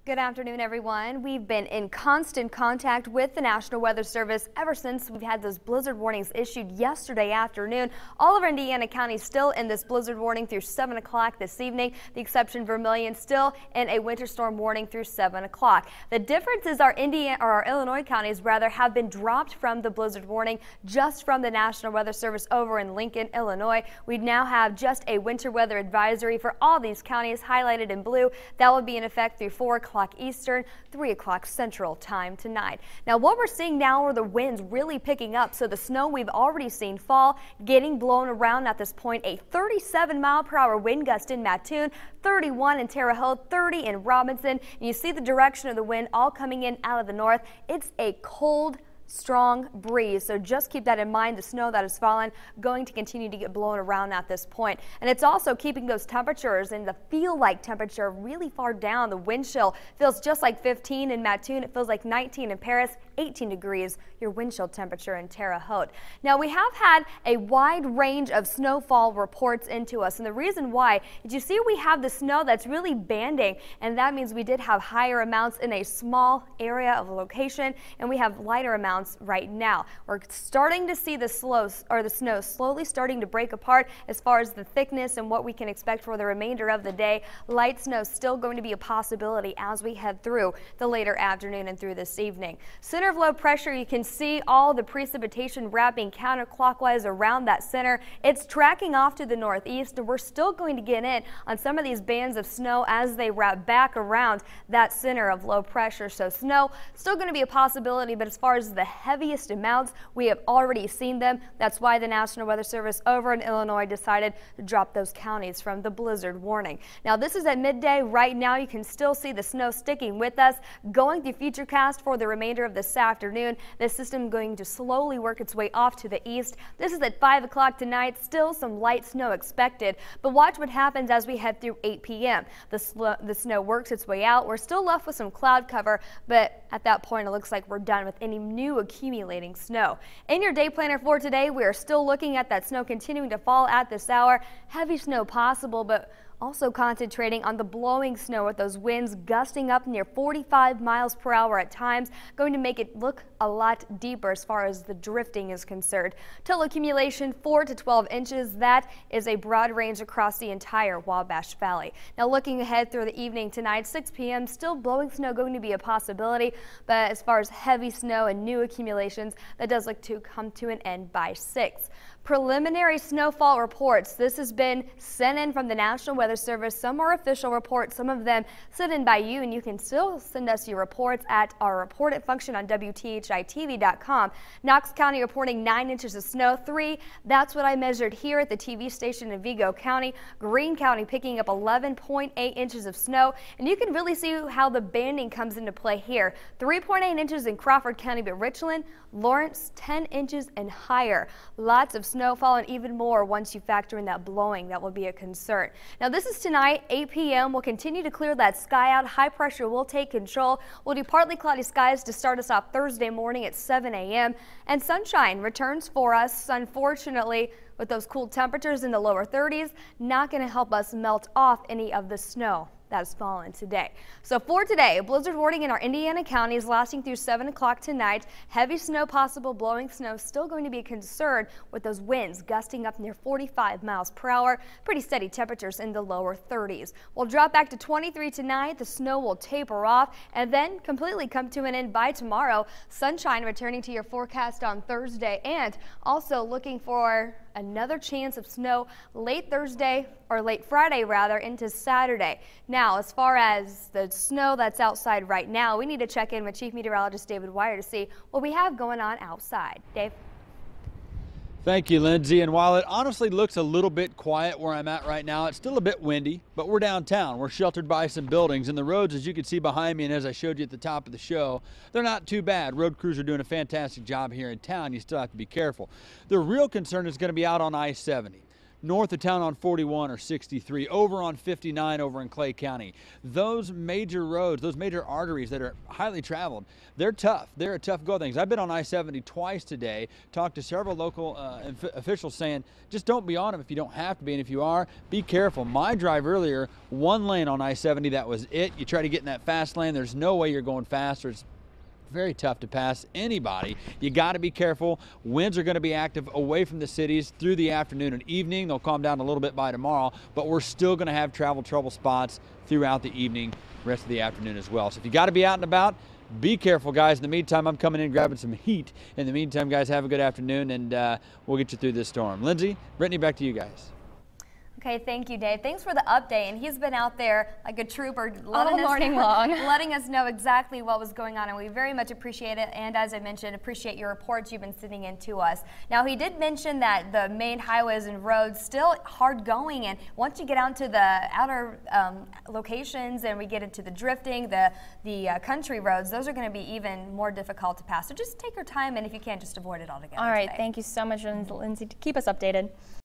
Good afternoon, everyone. We've been in constant contact with the National Weather Service ever since we've had those blizzard warnings issued yesterday afternoon. All of our Indiana counties still in this blizzard warning through 7 o'clock this evening. The exception Vermilion still in a winter storm warning through 7 o'clock. The difference is our Illinois counties have been dropped from the blizzard warning just from the National Weather Service over in Lincoln, Illinois. We now have just a winter weather advisory for all these counties highlighted in blue. That will be in effect through 4 o'clock Eastern, 3 o'clock Central time tonight. Now, what we're seeing now are the winds really picking up. So the snow we've already seen fall, getting blown around at this point. A 37-mile-per-hour wind gust in Mattoon, 31 in Terre Haute, 30 in Robinson. And you see the direction of the wind all coming in out of the north. It's a cold, strong breeze, so just keep that in mind. The snow that has fallen going to continue to get blown around at this point, and it's also keeping those temperatures and the feel-like temperature really far down. The wind chill feels just like 15 in Mattoon. It feels like 19 in Paris, 18 degrees your wind chill temperature in Terre Haute. Now, we have had a wide range of snowfall reports into us, and the reason why is you see we have the snow that's really banding, and that means we did have higher amounts in a small area of location, and we have lighter amounts right now. We're starting to see the snow slowly starting to break apart as far as the thickness and what we can expect for the remainder of the day. Light snow still going to be a possibility as we head through the later afternoon and through this evening. Center of low pressure, you can see all the precipitation wrapping counterclockwise around that center. It's tracking off to the northeast, and we're still going to get in on some of these bands of snow as they wrap back around that center of low pressure. So snow still going to be a possibility, but as far as the heaviest amounts, we have already seen them. That's why the National Weather Service over in Illinois decided to drop those counties from the blizzard warning. Now, this is at midday. Right now, you can still see the snow sticking with us. Going through Futurecast for the remainder of this afternoon, this system going to slowly work its way off to the east. This is at 5 o'clock tonight. Still some light snow expected, but watch what happens as we head through 8 p.m. The snow works its way out. We're still left with some cloud cover, but at that point, it looks like we're done with any new accumulating snow. In your day planner for today, we are still looking at that snow continuing to fall at this hour. Heavy snow possible, but also concentrating on the blowing snow with those winds gusting up near 45 miles per hour at times, going to make it look a lot deeper as far as the drifting is concerned. Total accumulation 4 to 12 inches. That is a broad range across the entire Wabash Valley. Now, looking ahead through the evening tonight, 6 p.m., still blowing snow going to be a possibility, but as far as heavy snow and new accumulations, that does look to come to an end by 6. Preliminary snowfall reports. This has been sent in from the National Weather Service. Some are official reports, some of them sent in by you, and you can still send us your reports at our report it function on WTHI-TV.com. Knox County reporting 9 inches of snow, 3. That's what I measured here at the TV station in Vigo County. Greene County picking up 11.8 inches of snow, and you can really see how the banding comes into play here. 3.8 inches in Crawford County, but Richland, Lawrence, 10 inches and higher. Lots of snowfall, and even more once you factor in that blowing. That will be a concern. Now, this is tonight, 8 p.m. We'll continue to clear that sky out. High pressure will take control. We'll do partly cloudy skies to start us off Thursday morning at 7 a.m. and sunshine returns for us. Unfortunately, with those cool temperatures in the lower 30s, not going to help us melt off any of the snow that has fallen today. So for today, a blizzard warning in our Indiana counties lasting through 7 o'clock tonight. Heavy snow possible, blowing snow still going to be a concern with those winds gusting up near 45 miles per hour. Pretty steady temperatures in the lower 30s. We'll drop back to 23 tonight. The snow will taper off and then completely come to an end by tomorrow. Sunshine returning to your forecast on Thursday, and also looking for another chance of snow late Thursday, or late Friday rather, into Saturday. Now, as far as the snow that's outside right now, we need to check in with Chief Meteorologist David Wire to see what we have going on outside. Dave? Thank you, Lindsay. And while it honestly looks a little bit quiet where I'm at right now, it's still a bit windy, but we're downtown. We're sheltered by some buildings, and the roads, as you can see behind me and as I showed you at the top of the show, they're not too bad. Road crews are doing a fantastic job here in town. You still have to be careful. The real concern is going to be out on I-70. North of town on 41 or 63, over on 59 over in Clay County. Those major roads, those major arteries that are highly traveled, they're tough. They're a tough go things. I've been on I-70 twice today, talked to several local officials saying just don't be on them if you don't have to be, and if you are, be careful. My drive earlier, one lane on I-70, that was it. You try to get in that fast lane, there's no way you're going faster. It's very tough to pass anybody. You got to be careful. Winds are going to be active away from the cities through the afternoon and evening. They'll calm down a little bit by tomorrow, but we're still going to have travel trouble spots throughout the evening, rest of the afternoon as well. So if you got to be out and about, be careful, guys. In the meantime, I'm coming in grabbing some heat. In the meantime, guys, have a good afternoon, and we'll get you through this storm. Lindsay, Brittany, back to you guys. Okay, thank you, Dave. Thanks for the update. And he's been out there like a trooper all morning long, letting us know exactly what was going on, and we very much appreciate it. And as I mentioned, appreciate your reports you've been sending in to us. Now, he did mention that the main highways and roads still hard going, and once you get out to the outer locations and we get into the drifting, the country roads, those are going to be even more difficult to pass. So just take your time, and if you can, just avoid it altogether. All right, today. Thank you so much, Lindsay, to keep us updated.